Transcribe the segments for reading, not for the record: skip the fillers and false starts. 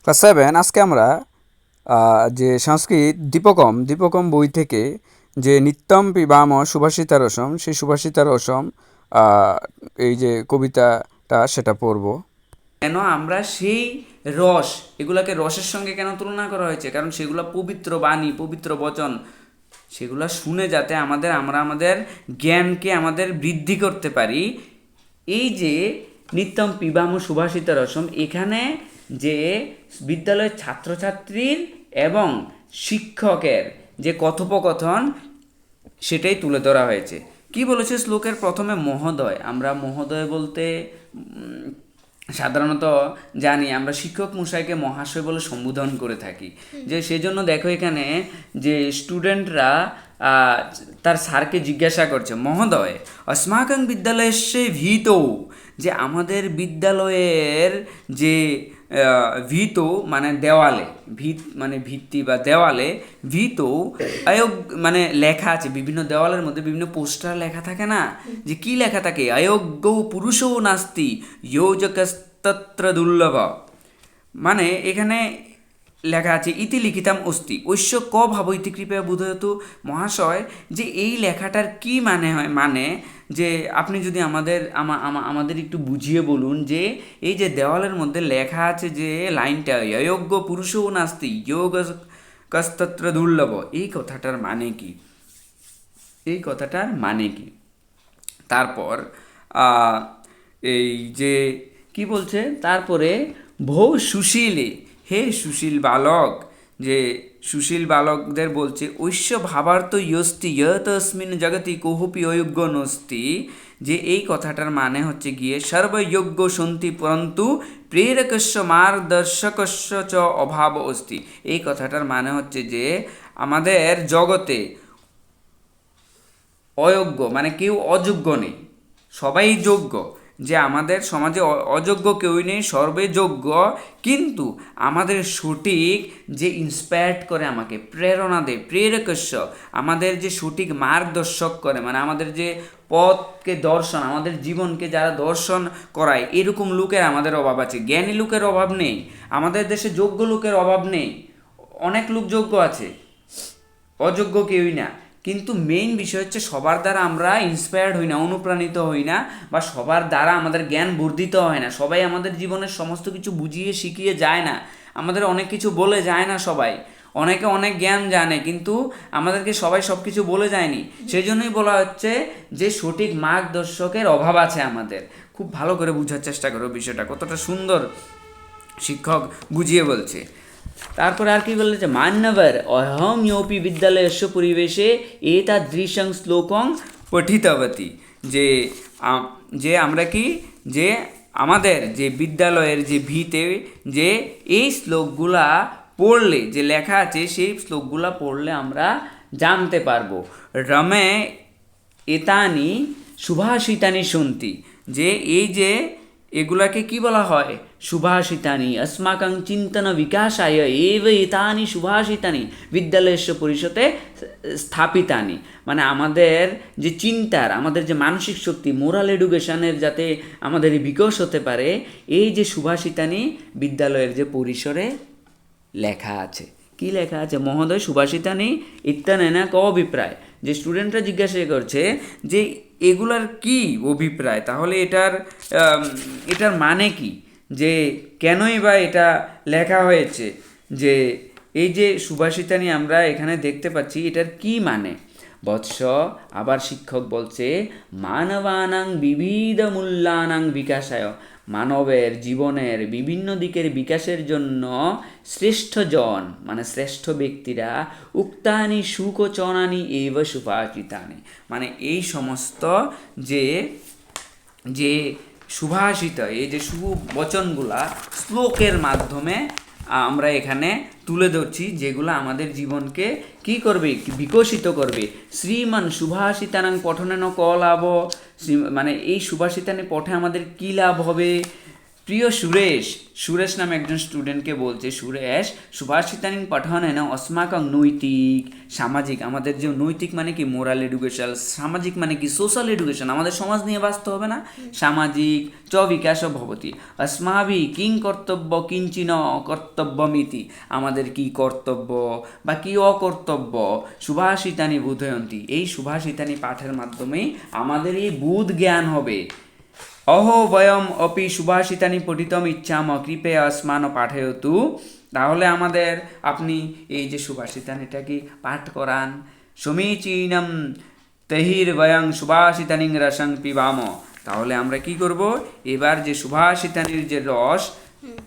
Class 7 আজকে আমরা যে সংস্কৃত দীপকম বই থেকে যে নিত্যম পিবাম সুভাষিতা রসম সেই সুভাষিতা রসম আহ, এই যে কবিতাটা সেটা পড়ব। কেন আমরা সেই রস, এগুলাকে রসের সঙ্গে কেন তুলনা করা হয়েছে? কারণ সেগুলো পবিত্র বাণী, পবিত্র বচন। সেগুলো শুনে যাতে আমরা আমাদের জ্ঞানকে আমাদের বৃদ্ধি করতে পারি। এই যে নিত্যম পিবাম সুভাষিত রসম, এখানে যে বিদ্যালয়ের ছাত্রছাত্রীর এবং শিক্ষকের যে কথোপকথন সেটাই তুলে ধরা হয়েছে। কি বলেছে শ্লোকের প্রথমে? মহোদয়। আমরা মহোদয় বলতে সাধারণত জানি, আমরা শিক্ষক মশাইকে মহাশয় বলে সম্বোধন করে থাকি। যে সেজন্য দেখো এখানে যে স্টুডেন্টরা তার স্যারকে জিজ্ঞাসা করছে, মহোদয় अस्माकं বিদ্যালয়স্য ভীত, যে আমাদের বিদ্যালয়ের যে ভীত মানে দেওয়ালে, ভিত মানে ভিত্তি বা দেওয়ালে, ভীত আয়োগ মানে লেখা আছে, বিভিন্ন দেওয়ালের মধ্যে বিভিন্ন পোস্টার লেখা থাকে না, যে কি লেখা থাকে? অয়োগ্য পুরুষও নাস্তি যোজকস্তত্র দুর্লভ। মানে এখানে লেখা আছে ইতি লিখিতাম অস্তি ঐশ্য ক ভাব ইতি কৃপয়া বোধয়তু। মহাশয়, যে এই লেখাটার কি মানে হয়, মানে যে আপনি যদি আমাদের একটু বুঝিয়ে বলুন যে এই যে দেওয়ালের মধ্যে লেখা আছে যে লাইনটা অযোগ্য পুরুষও নাস্তি যোগ কস্তত্র দুর্লভ, এই কথাটার মানে কি? এই কথাটার মানে কি? তারপর আহ, এই যে কি বলছে তারপরে, ভৌ সুশীলে, হে সুশীল বালক, যে সুশীল বালকদের বলছে ঐশ্য ভাবার্থ ইয়স্তি ইয়তস্মিন জগতি কোহপি অযোগ্য নস্তি, যে এই কথাটার মানে হচ্ছে গিয়ে সর্বযোগ্য সন্তি পরন্তু প্রেরকস্য মার্গদর্শকস্য চ অভাব অস্তি। এই কথাটার মানে হচ্ছে যে আমাদের জগতে অযোগ্য মানে কেউ অযোগ্য নেই, সবাই যোগ্য। যে আমাদের সমাজে অযোগ্য কেউই নেই, সর্বে যোগ্য। কিন্তু আমাদের সঠিক যে ইন্সপায়ার্ড করে, আমাকে প্রেরণা দেয়, প্রেরকস্য, আমাদের যে সঠিক মার্গদর্শক করে, মানে আমাদের যে পথকে দর্শন, আমাদের জীবনকে যারা দর্শন করায়, এরকম লোকের আমাদের অভাব আছে। জ্ঞানী লোকের অভাব নেই, আমাদের দেশে যোগ্য লোকের অভাব নেই, অনেক লোক যোগ্য আছে, অযোগ্য কেউই না। কিন্তু মেইন বিষয় হচ্ছে সবার দ্বারা আমরা ইন্সপায়ার্ড হই না, অনুপ্রাণিত হই না, বা সবার দ্বারা আমাদের জ্ঞান বর্ধিত হয় না। সবাই আমাদের জীবনের সমস্ত কিছু বুঝিয়ে শিখিয়ে যায় না, আমাদের অনেক কিছু বলে যায় না সবাই। অনেকে অনেক জ্ঞান জানে কিন্তু আমাদেরকে সবাই সব কিছু বলে যায়নি। সেই জন্যই বলা হচ্ছে যে সঠিক মার্গদর্শকের অভাব আছে আমাদের। খুব ভালো করে বোঝার চেষ্টা করো বিষয়টা, কতটা সুন্দর শিক্ষক বুঝিয়ে বলছে। তারপরে আর কি বলেছে, মান্যবর অহম ইয়োপি বিদ্যালয়স্য পরিবেশে এতাদৃশং শ্লোকং পঠিতবতী, যে যে আমরা কি, যে আমাদের যে বিদ্যালয়ের যে ভিতে যে এই শ্লোকগুলা পড়লে, যে লেখা আছে সেই শ্লোকগুলা পড়লে আমরা জানতে পারবো। রমে এতানি সুভাষিতানি শুনতি, যে এই যে এগুলাকে কি বলা হয়? সুভাষিতানি अस्माकं চিন্তন বিকাশায় এব এতানি সুভাষিতানি বিদ্যালয়স্য পরিষদে স্থাপিতানি। মানে আমাদের যে চিন্তার, আমাদের যে মানসিক শক্তি, মোরাল এডুকেশনের যাতে আমাদের বিকাশ হতে পারে, এই যে সুভাষিতানি বিদ্যালয়ের যে পরিসরে লেখা আছে। কি লেখা আছে? মহোদয় সুভাষিতানি ইত্যানেনা ক অভিপ্রায়। যে স্টুডেন্টরা জিজ্ঞাসা করছে যে এগুলার কি অভিপ্রায়, তাহলে এটার মানে কি, যে কেনই বা এটা লেখা হয়েছে, যে এই যে সুভাষিতানি আমরা এখানে দেখতে পাচ্ছি, এটার কি মানে? বৎস, আবার শিক্ষক বলছে, মানবানাং বিবিধ মূল্যানাং বিকাশায়, মানবের জীবনের বিভিন্ন দিকের বিকাশের জন্য শ্রেষ্ঠজন মানে শ্রেষ্ঠ ব্যক্তিরা উক্তানি সুকোচনানি এব সুভাষিতানি, মানে এই সমস্ত যে যে সুভাষিত, এই যে সুবচনগুলা শ্লোকের মাধ্যমে আমরা এখানে তুলে ধরছি, যেগুলো আমাদের জীবনকে কি করবে? বিকশিত করবে। শ্রীমান সুভাষিতানাং পঠনেন ক লাভ, মানে এই সুভাষিতানি পঠে আমাদের কি লাভ হবে? প্রিয় সুরেশ, সুরেশ নামে একজন স্টুডেন্টকে বলছে, সুরেশ সুভাষিতানি পঠনেন অস্মাকং নৈতিক সামাজিক, আমাদের যে নৈতিক মানে কি মোরাল এডুকেশন, সামাজিক মানে কি সোশ্যাল এডুকেশন, আমাদের সমাজ নিয়ে বাঁচতে হবে না, সামাজিক চ বিকাশ ভবতি अस्माभि কিং কর্তব্য কিঞ্চিন কর্তব্যমিতি, আমাদের কি কর্তব্য বা কি অকর্তব্য সুভাষিতানি বোধয়ন্তি, এই সুভাষিতানি পাঠের মাধ্যমে আমাদের এই বুধ জ্ঞান হবে। অহো বয়ম অপি সুভাষিতানি পঠিতম ইচ্ছাম কৃপয়া আসমান পাঠয়তু, তাহলে আমাদের আপনি এই যে সুভাষিতানিটা কি পাঠ করান। সমীচীনম তহির বয়ং সুভাষিতানি রসং পিবাম, তাহলে আমরা কি করব, এবার যে সুভাষিতানির যে রস,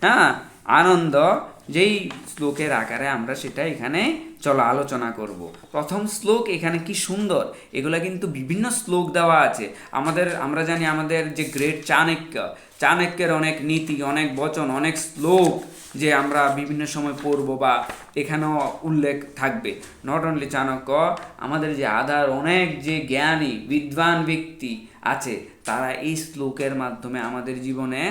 হ্যাঁ আনন্দ, যেই শ্লোকের আকারে আমরা সেটা এখানে চলো আলোচনা করব। প্রথম শ্লোক এখানে কি সুন্দর, এগুলা কিন্তু বিভিন্ন শ্লোক দেওয়া আছে। আমরা জানি আমাদের যে গ্রেট চাণক্যের অনেক নীতি, অনেক বচন, অনেক শ্লোক যে আমরা বিভিন্ন সময় পড়ব বা এখানেও উল্লেখ থাকবে। নট অনলি চাণক্য, আমাদের যে আদার অনেক যে জ্ঞানী বিদ্বান ব্যক্তি আছে, তারা এই শ্লোকের মাধ্যমে আমাদের জীবনে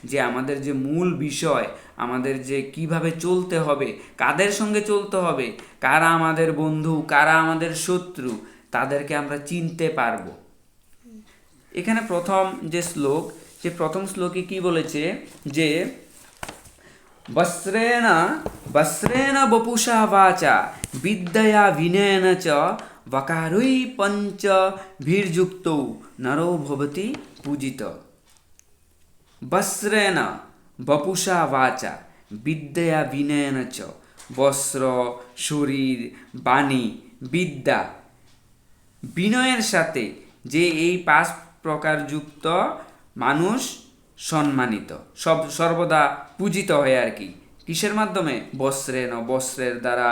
যে আমাদের যে মূল বিষয়, আমাদের যে কিভাবে চলতে হবে, কাদের সঙ্গে চলতে হবে, কারা আমাদের বন্ধু, কারা আমাদের শত্রু, তাদেরকে আমরা চিনতে পারবো। এখানে প্রথম যে শ্লোক, যে প্রথম শ্লোকে কি বলেছে যে বস্ত্রেণ বস্ত্রেণ বপুষা বাচা বিদ্যয়া বিনয়েন চ বকারৈ পঞ্চ ভীর্যুক্ত নরো ভবতি পূজিত। বস্ত্রেণ বপুষা বাচা বিদ্যয়া বিনয়েন চ, বস্ত্র, শরীর, বাণী, বিদ্যা, বিনয়ের সাথে যে এই 5 প্রকারযুক্ত মানুষ সম্মানিত, সর্বদা পূজিত হয় আর কি। কিসের মাধ্যমে? বস্ত্রের দ্বারা,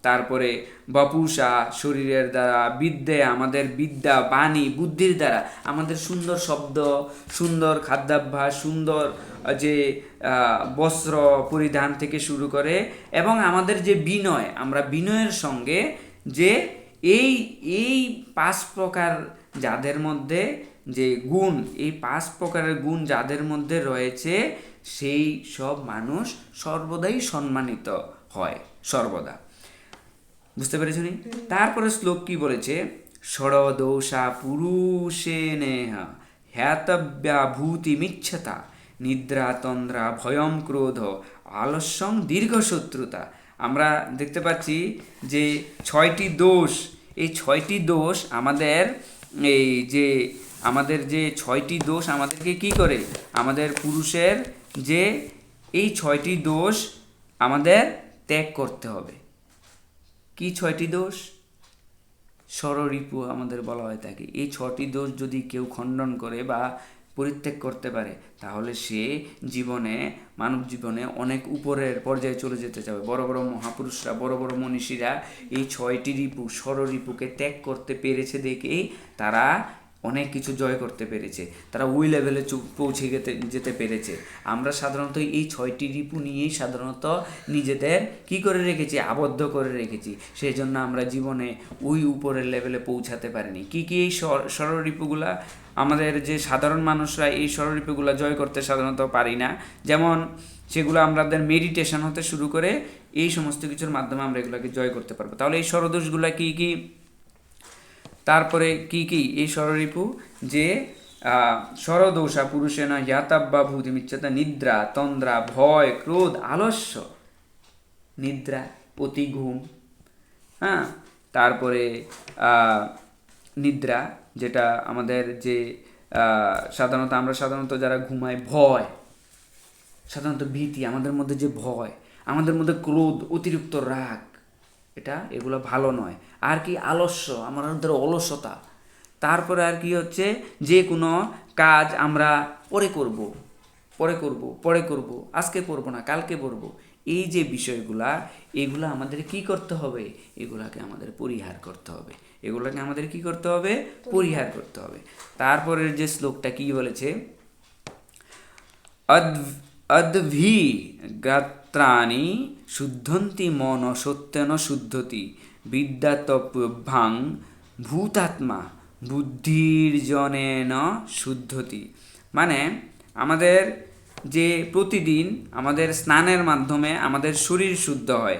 তারপরে বপুষা শরীরের দ্বারা, বিদ্যা আমাদের বিদ্যা, বাণী বুদ্ধির দ্বারা, আমাদের সুন্দর শব্দ, সুন্দর খাদ্যাভ্যাস, সুন্দর যে বস্ত্র পরিধান থেকে শুরু করে, এবং আমাদের যে বিনয়, আমরা বিনয়ের সঙ্গে যে এই 5 প্রকার যাদের মধ্যে যে গুণ, এই 5 প্রকারের গুণ যাদের মধ্যে রয়েছে, সেই সব মানুষ সর্বদাই সম্মানিত হয়, সর্বদা। বুঝতে পেরেছ নি? তারপরে শ্লোক কি বলেছে, ষড়দোষা পুরুষে নেহ হ্যাতব্যা ভূতিমিচ্ছতা নিদ্রা তন্দ্রা ভয়ম ক্রোধ আলস্যং দীর্ঘ শত্রুতা। আমরা দেখতে পাচ্ছি যে 6টি দোষ, এই 6টি দোষ আমাদের, এই যে আমাদের যে 6টি দোষ আমাদেরকে কি করে, আমাদের পুরুষের যে এই 6টি দোষ আমাদের ত্যাগ করতে হবে। কি 6টি দোষ? ষড়রিপু আমাদের বলা হয় থাকে। এই 6টি দোষ যদি কেউ খণ্ডন করে বা পরিত্যাগ করতে পারে, তাহলে সে জীবনে, মানব জীবনে অনেক উপরের পর্যায়ে চলে যেতে চাবে। বড় বড় মহাপুরুষরা, বড় বড় মনীষীরা এই 6টি রিপু, ষড়রিপুকে ত্যাগ করতে পেরেছে দেখেই তারা অনেক কিছু জয় করতে পেরেছে, তারা ওই লেভেলে পৌঁছে যেতে পেরেছে। আমরা সাধারণত এই 6টি রিপু নিয়েই সাধারণত নিজেদের কি করে রেখেছি, আবদ্ধ করে রেখেছি। সেই জন্য আমরা জীবনে ওই উপরের লেভেলে পৌঁছাতে পারিনি। কি এই ষড়রিপুগুলা, আমাদের যে সাধারণ মানুষরা এই ষড়রিপুগুলা জয় করতে সাধারণত পারি না। যেমন সেগুলো আমাদের মেডিটেশন হতে শুরু করে এই সমস্ত কিছুর মাধ্যমে আমরা এগুলোকে জয় করতে পারবো। তাহলে এই ষড়দোষগুলা কি কি, তারপরে কি কি এই ষড়রিপু, যে ষড়দোষা পুরুষেন হ্যাতব্যা ভূতিমিচ্ছতা নিদ্রা তন্দ্রা ভয় ক্রোধ আলস্য, নিদ্রা অতি ঘুম, হ্যাঁ, তারপরে নিদ্রা যেটা আমাদের যে আমরা সাধারণত যারা ঘুমাই, ভয়, সাধারণত ভীতি, আমাদের মধ্যে যে ভয়, আমাদের মধ্যে ক্রোধ, অতিরিক্ত রাগ, এগুলো ভালো নয়। আর কি আলস্য, আমাদের অলসতা। তারপরে আর কি হচ্ছে, যে কোনো কাজ আমরা পরে করব, আজকে করব না, কালকে করব, এই যে বিষয়গুলা, এগুলা আমাদের কি করতে হবে, এগুলাকে আমাদের পরিহার করতে হবে, পরিহার করতে হবে। তারপরের যে শ্লোকটা কি বলেছে, অদ্ভি গাত্রাণি শুদ্ধন্তি মন সত্যেন শুদ্ধতি বিদ্যাতপ্যভাং ভূতাত্মা বুদ্ধির্জনেন শুদ্ধতি। মানে আমাদের যে প্রতিদিন আমাদের স্নানের মাধ্যমে আমাদের শরীর শুদ্ধ হয়,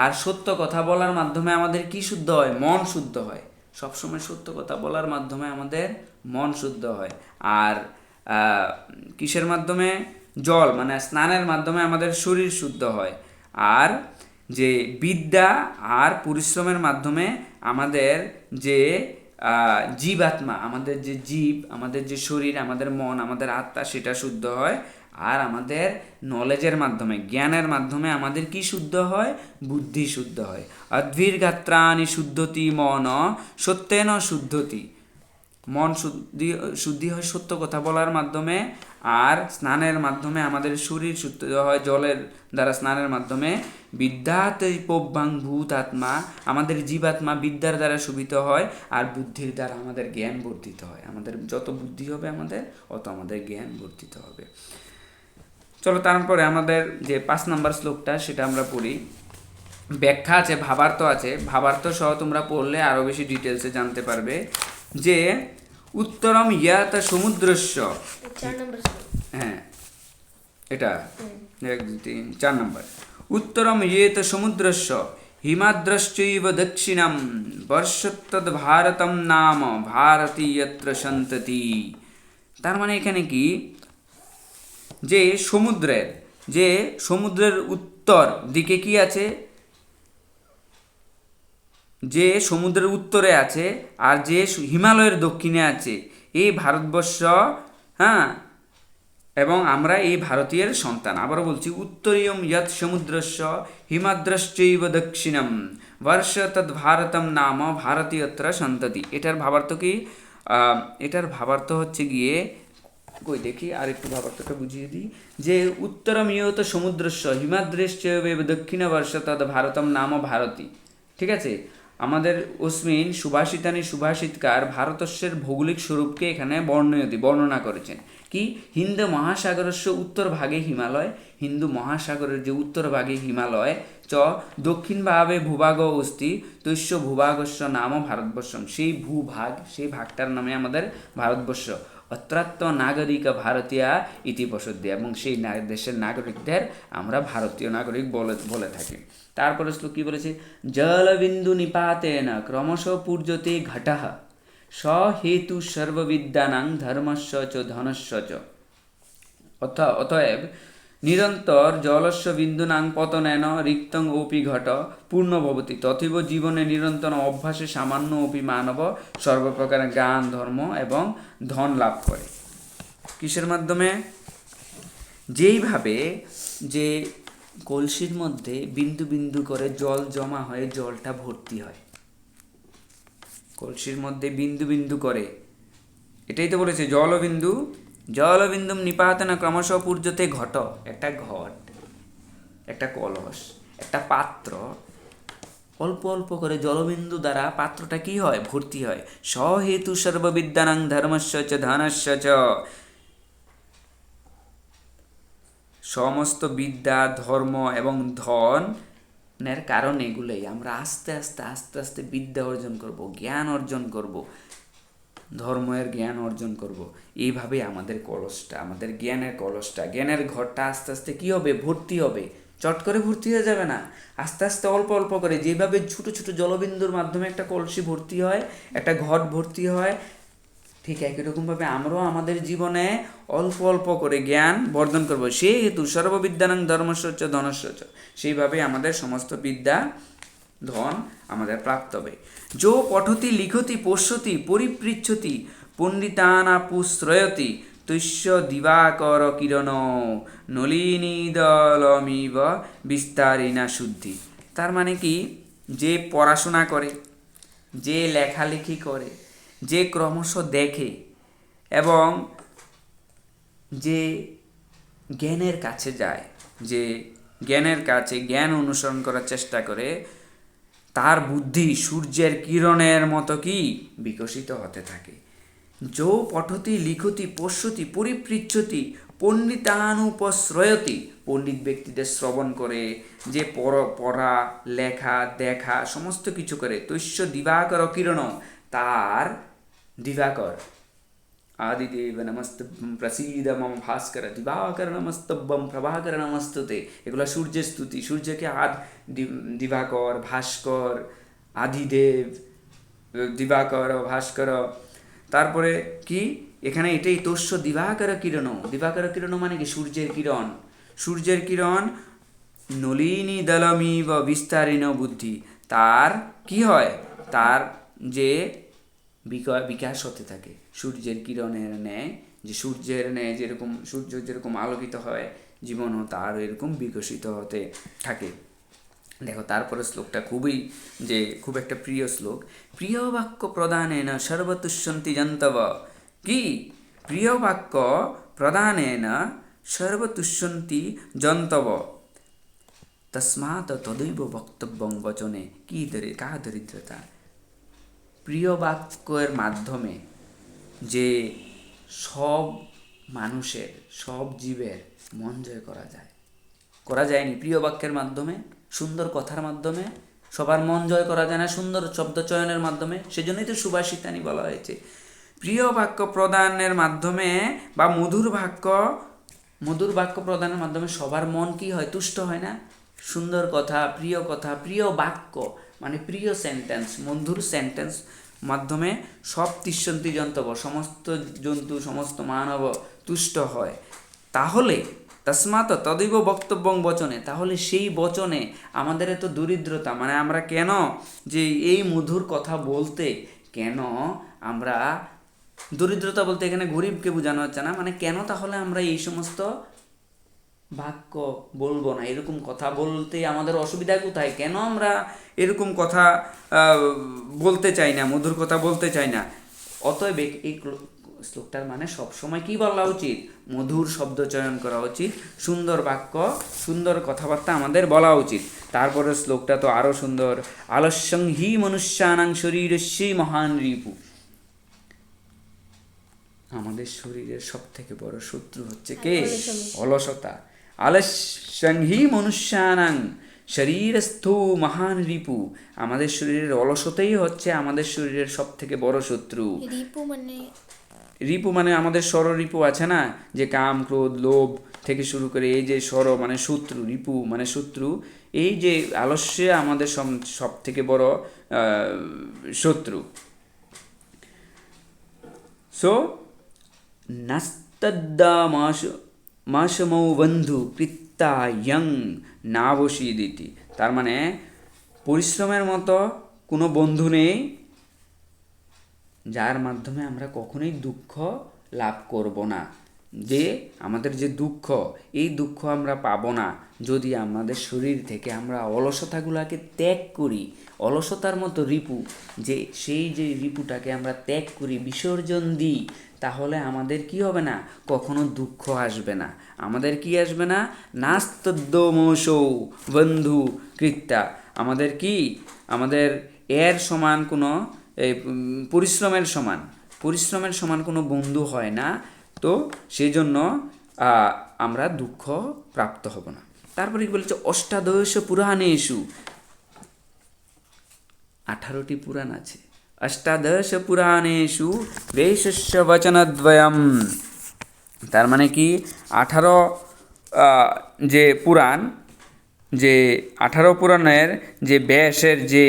আর সত্য কথা বলার মাধ্যমে আমাদের কি শুদ্ধ হয়? মন শুদ্ধ হয়। সবসময় সত্য কথা বলার মাধ্যমে আমাদের মন শুদ্ধ হয়। আর কিসের মাধ্যমে? জল মানে স্নানের মাধ্যমে আমাদের শরীর শুদ্ধ হয়। আর যে বিদ্যা আর পরিশ্রমের মাধ্যমে আমাদের যে জীবাত্মা, আমাদের যে জীব, আমাদের যে শরীর, আমাদের মন, আমাদের আত্মা, সেটা শুদ্ধ হয়। আর আমাদের নলেজের মাধ্যমে, জ্ঞানের মাধ্যমে আমাদের কি শুদ্ধ হয়? বুদ্ধি শুদ্ধ হয়। অদ্ভির্গাত্রাণি শুদ্ধতি মন সত্যেন শুদ্ধতি। মন শুদ্ধি হয় সত্য কথা বলার মাধ্যমে, আর স্নানের মাধ্যমে আমাদের শরীর শুদ্ধ হয় জলের দ্বারা, স্নানের মাধ্যমে। বিদ্যাতে পব্যাং ভূত আত্মা, আমাদের জীবাত্মা বিদ্যার দ্বারা শোভিত হয়, আর বুদ্ধির দ্বারা আমাদের জ্ঞান বর্ধিত হয়। আমাদের যত বুদ্ধি হবে আমাদের, অত আমাদের জ্ঞান বর্ধিত হবে। চলো তারপরে আমাদের যে 5 নম্বর শ্লোকটা সেটা আমরা পড়ি। ব্যাখ্যা আছে, ভাবার্থ আছে। ভাবার্থ সহ তোমরা পড়লে আরও বেশি ডিটেলসে জানতে পারবে। যে উত্তরম ইয়াত সমুদ্রস্য, 4 নম্বর হ্যাঁ এটা 1 2 3 4 নম্বর। উত্তরম ইয়েত সমুদ্রস্য হিমাদ্রশ্চৈব দক্ষিণম বর্ষত্তদ ভারতম নাম ভারতী যত্র সন্ততি। তার মানে এখানে কি, যে সমুদ্রের উত্তর দিকে কি আছে? যে সমুদ্রের উত্তরে আছে আর যে হিমালয়ের দক্ষিণে আছে, এই ভারতবর্ষ, হ্যাঁ, এবং আমরা এই ভারতীয়ের সন্তান। আবারও বলছি, উত্তরীয়ম যৎ সমুদ্রস্য হিমাদ্রশ্চৈব দক্ষিণম বর্ষ তৎ ভারতম নাম ভারতীয়ত্র সন্ততি। এটার ভাবার্থ কি? এটার ভাবার্থ হচ্ছে গিয়ে, কই দেখি আর একটু ভাবার্থটা বুঝিয়ে দিই। যে উত্তরম ইয়ত সমুদ্রস্য হিমাদ্রশ্চৈব দক্ষিণ বর্ষ তৎ ভারতম নাম ভারতী। ঠিক আছে, আমাদের অস্মিন সুভাষিতানি সুভাষিতকার ভারতস্যের ভৌগোলিক স্বরূপকে এখানে বর্ণনা করেছেন। কি? হিন্দু মহাসাগরস্য উত্তর ভাগে হিমালয়, হিন্দু মহাসাগরের যে উত্তর ভাগে হিমালয়, চ দক্ষিণ ভাবে ভূভাগ অস্তি তৈশ্য ভূভাগস্য নাম ভারতবর্ষম। সেই ভূভাগ, সেই ভাগটার নামে আমাদের ভারতবর্ষ। অত্রাত্ম নাগরিক ভারতীয়া ইতি বসতি, এবং সেই দেশের নাগরিকদের আমরা ভারতীয় নাগরিক বলে থাকি। তারপরে শ্লোক কি বলেছে? জলবিন্দু নিপাতেন ক্রমশ পূর্যতে ঘটঃ সহেতু সর্ববিদ্যানাং ধর্মস্য চ ধনস্য চ। অতএব নিরন্তর জলস্য বিন্দুনাং পতনেন রিক্তং ওপি ঘট পূর্ণ ভবতি তথৈব জীবনে নিরন্তর অভ্যাসে সামান্য ওপি মানব সর্বপ্রকার জ্ঞান, ধর্ম এবং ধন লাভ করে। কিসের মাধ্যমে? যেইভাবে যে কলসির মধ্যে বিন্দু বিন্দু করে জল জমা হয়ে জলটা ভর্তি হয়, কলসির মধ্যে বিন্দু বিন্দু করে, এটাই তো বলেছে জলবিন্দুম নিপাতেন ক্রমশ পূর্যতে ঘট। একটা ঘট, একটা কলস, একটা পাত্র, অল্প অল্প করে জলবিন্দু দ্বারা পাত্রটা কি হয়? ভর্তি হয়। সহেতু সর্ববিদ্যানাং ধর্মস্য চ ধনস্য চ। সমস্ত বিদ্যা, ধর্ম এবং ধনের কারণ এগুলোই। আমরা আস্তে আস্তে আস্তে আস্তে বিদ্যা অর্জন করব, জ্ঞান অর্জন করব, ধর্মের জ্ঞান অর্জন করব। এইভাবে আমাদের কলসটা, আমাদের জ্ঞানের কলসটা, জ্ঞানের ঘরটা আস্তে আস্তে কি হবে? ভর্তি হবে। চট করে ভর্তি হয়ে যাবে না, আস্তে আস্তে অল্প অল্প করে, যেভাবে ছোট ছোট জলবিন্দুর মাধ্যমে একটা কলসি ভর্তি হয়, একটা ঘট ভর্তি হয়, ঠিক একই রকমভাবে আমরাও আমাদের জীবনে অল্প অল্প করে জ্ঞান বর্ধন করব। সেই হেতু সর্ববিদ্যানাং ধর্মস্য চ ধনস্য চ। সেইভাবে আমাদের সমস্ত বিদ্যা, ধন আমাদের প্রাপ্ত হবে। যো পঠতি লিখতি পশ্যতি পরিপৃচ্ছতি পণ্ডিতানাপুশ্রয়তি তৈশ্য দিবাকর কিরণ নলিনীদলমিব বিস্তারিণা শুদ্ধি। তার মানে কি? যে পড়াশোনা করে, যে লেখালেখি করে, যে ক্রমশ দেখে এবং যে জ্ঞানের কাছে যায়, যে জ্ঞানের কাছে জ্ঞান অনুসরণ করার চেষ্টা করে, তার বুদ্ধি সূর্যের কিরণের মতো কি বিকশিত হতে থাকে। যো পঠতি লিখতি পশ্যতি পরিপৃচ্ছতি পণ্ডিতানুপশ্রয়তি, পণ্ডিত ব্যক্তিদের শ্রবণ করে, যে পড়া লেখা দেখা সমস্ত কিছু করে, তৈশ্য দিবাকর কিরণ, তার দিবাকর আদিদেব নমস্তভ্যম প্রসীদ মম ভাস্কর দিবাকর নমস্তভ্যম প্রভাকর নমস্তুতে, এগুলো সূর্যের স্তুতি। সূর্যকে দিবাকর, ভাস্কর, আদিদেব, দিবাকর, ভাস্কর। তারপরে কি এখানে এটাই তোষ্য দিবাকর কিরণ। দিবাকর কিরণ মানে কি সূর্যের কিরণ। সূর্যের কিরণ নলিনী দলমিব বিস্তারিণ বুদ্ধি, তার কি হয়, তার যে বিকাশ হতে থাকে সূর্যের কিরণের ন্যায়, যে সূর্যের ন্যায় যেরকম সূর্য যেরকম আলোকিত হয়, জীবনও তার এরকম বিকশিত হতে থাকে। দেখো তারপরে শ্লোকটা খুব একটা প্রিয় শ্লোক। প্রিয় বাক্য প্রদানেন সর্বতুষ্যন্তি জন্তব। কি প্রিয় বাক্য প্রদানেন সর্বতুষ্যন্তি জন্তব, তস্মাৎ তদৈব বক্তব্যং বচনে। কি কার দরিদ্রতা? প্রিয় বাক্যের মাধ্যমে যে সব মানুষের, সব জীবের মন জয় করা যায়নি প্রিয় বাক্যের মাধ্যমে, সুন্দর কথার মাধ্যমে সবার মন জয় করা যায় না সুন্দর শব্দ চয়নের মাধ্যমে। সেজন্যই তো সুভাষিতানি বলা হয়েছে। প্রিয় বাক্য প্রদানের মাধ্যমে বা মধুর বাক্য প্রদানের মাধ্যমে সবার মন কি হয়, তুষ্ট হয় না? সুন্দর কথা, প্রিয় বাক্য মানে প্রিয় সেন্টেন্স, মধুর সেন্টেন্স মাধ্যমে সব তিষ্যন্তি জন্তব, সমস্ত জন্তু, সমস্ত মানব তুষ্ট হয়। তাহলে তস্মাৎ তদৈব বক্তব্যং বচনে, তাহলে সেই বচনে আমাদের এত দরিদ্রতা, মানে আমরা কেন যে এই মধুর কথা বলতে, কেন আমরা দরিদ্রতা বলতে এখানে গরিবকে বোঝানো হচ্ছে না, মানে কেন তাহলে আমরা এই সমস্ত বাক্য বলবো না, এরকম কথা বলতে আমাদের অসুবিধা কোথায়, কেন আমরা এরকম কথা বলতে চাই না, মধুর কথা বলতে চাই না? অতএব এই শ্লোকটার মানে সবসময় কি বলা উচিত, মধুর শব্দ চয়ন করা উচিত, সুন্দর বাক্য, সুন্দর কথাবার্তা আমাদের বলা উচিত। তারপরে শ্লোকটা তো আরও সুন্দর। আলস্যং হি মনুষ্যানাং শরীরস্যই মহান রিপু। আমাদের শরীরের সব থেকে বড় শত্রু হচ্ছে কে? অলসতা। আলস্যং হি মনুষ্যানাং শরীরস্থ মহান রিপু। আমাদের শরীরের অলসতাই হচ্ছে আমাদের শরীরের সব থেকে বড় শত্রু। রিপু মানে আমাদের ষড়রিপু আছে না, যে কাম, ক্রোধ, লোভ থেকে শুরু করে এই যে ষড় মানে শত্রু, রিপু মানে শত্রু, এই যে আলস্য আমাদের সব থেকে বড় শত্রু। সো নাস্তদ্দামাশমৌ বন্ধু কৃত্তা ইয়ং নাবশীদিতি। তার মানে পরিশ্রমের মতো কোনো বন্ধু নেই যার মাধ্যমে আমরা কখনোই দুঃখ লাভ করব না। যে আমাদের যে দুঃখ, এই দুঃখ আমরা পাবো না যদি আমাদের শরীর থেকে আমরা অলসতাগুলোকে ত্যাগ করি। অলসতার মতো রিপু, যে সেই যে রিপুটাকে আমরা ত্যাগ করি, বিসর্জন দিই, তাহলে আমাদের কি হবে না, কখনো দুঃখ আসবে না। আমাদের কি আসবে না? নাস্তদ্যমোষৌ বন্ধু কৃত্যা। আমাদের কি, আমাদের এর সমান কোনো পরিশ্রমের সমান কোনো বন্ধু হয় না। তো সেই জন্য আমরা দুঃখ প্রাপ্ত হব না। তারপরে কি বলেছে, অষ্টাদশ পুরাণেষু, 18টি পুরাণ আছে। অষ্টাদশ পুরাণেষু বেশস্য বচনদ্বয়ম। তার মানে কি 18 যে পুরাণ, যে 18 পুরাণের যে ব্যাসের যে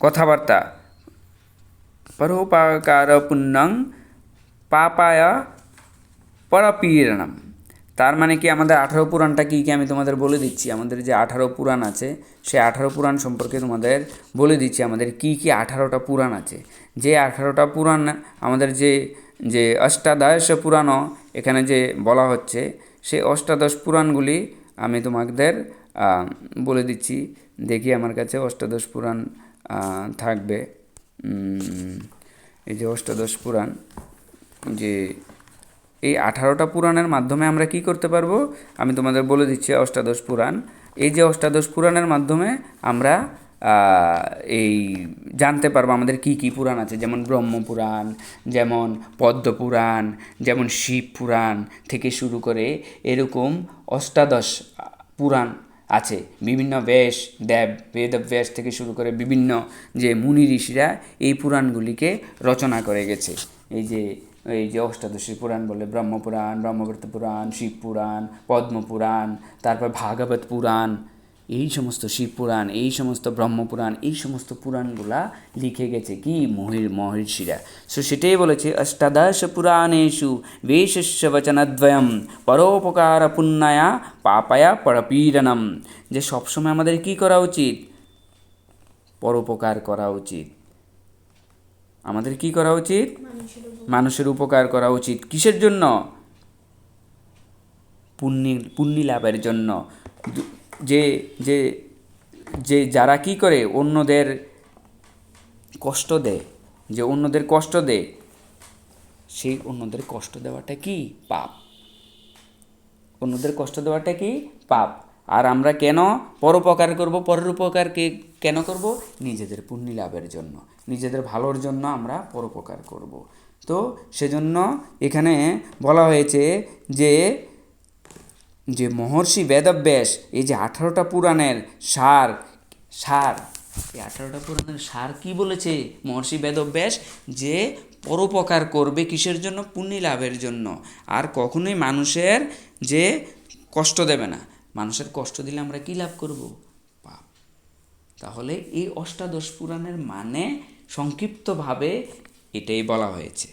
কথাবার্তা, পরোপকার পুণ্যং পাপায় পরপীড়নম। তার মানে কি আমাদের 18 পুরাণটা কী আমি তোমাদের বলে দিচ্ছি। আমাদের যে 18 পুরাণ আছে, সেই 18 পুরাণ সম্পর্কে তোমাদের বলে দিচ্ছি। আমাদের কি 18টা পুরাণ আছে। যে 18টা পুরাণ আমাদের যে অষ্টাদশ পুরাণ এখানে যে বলা হচ্ছে, সেই অষ্টাদশ পুরাণগুলি আমি তোমাদের বলে দিচ্ছি। দেখি আমার কাছে অষ্টাদশ পুরাণ থাকবে। এই যে অষ্টাদশ পুরাণ, যে এই 18টা পুরাণের মাধ্যমে আমরা কি করতে পারবো আমি তোমাদের বলে দিচ্ছি। অষ্টাদশ পুরাণ, এই যে অষ্টাদশ পুরাণের মাধ্যমে আমরা এই জানতে পারবো আমাদের কি কি পুরাণ আছে। যেমন ব্রহ্মপুরাণ, যেমন পদ্মপুরাণ, যেমন শিব পুরাণ থেকে শুরু করে এরকম অষ্টাদশ পুরাণ আছে। বিভিন্ন বেদব্যাস থেকে শুরু করে বিভিন্ন যে মুনি ঋষিরা এই পুরাণগুলিকে রচনা করে গেছে। এই যে এই যে অষ্টাদশী পুরাণ বলে, ব্রহ্মপুরাণ, ব্রহ্মবর্ত পুরাণ, শিব পুরাণ, পদ্মপুরাণ, তারপর ভাগবত পুরাণ, এই সমস্ত শিব পুরাণ, এই সমস্ত ব্রহ্মপুরাণ, এই সমস্ত পুরাণগুলা লিখে গেছে কি মহর্ষিরা। সো সেটাই বলেছে, অষ্টাদশ পুরাণেষু বেশস্য বচনদ্বয়ম পরোপকার পুণ্যায়া পাপায়া পরপীড়নম। যে সবসময় আমাদের কি করা উচিত? পরোপকার করা উচিত। আমাদের কি করা উচিত? মানুষের উপকার করা উচিত। কিসের জন্য? পুণ্যি লাভের জন্য। যে যে যে যারা কি করে অন্যদের কষ্ট দেয়, যে অন্যদের কষ্ট দেয়, সেই অন্যদের কষ্ট দেওয়াটা কি? পাপ। অন্যদের কষ্ট দেওয়াটা কি? পাপ। আর আমরা কেন পরোপকার করব? পরের উপকারকে কেন করব? নিজেদের পুণ্যি লাভের জন্য, নিজেদের ভালোর জন্য আমরা পরোপকার করব। তো সেজন্য এখানে বলা হয়েছে যে যে মহর্ষি বেদব্যাস এই যে 18টা পুরাণের সার সার এই 18টা পুরাণের সার কি বলেছে মহর্ষি বেদব্যাস? যে পরোপকার করবে কিসের জন্য? পুণ্যি লাভের জন্য। আর কখনোই মানুষের যে কষ্ট দেবে না। মানুষের কষ্ট দিলে আমরা কি লাভ করব? পাপ। তাহলে এই অষ্টাদশ পুরাণের মানে সংক্ষিপ্তভাবে এটাই বলা হয়েছে।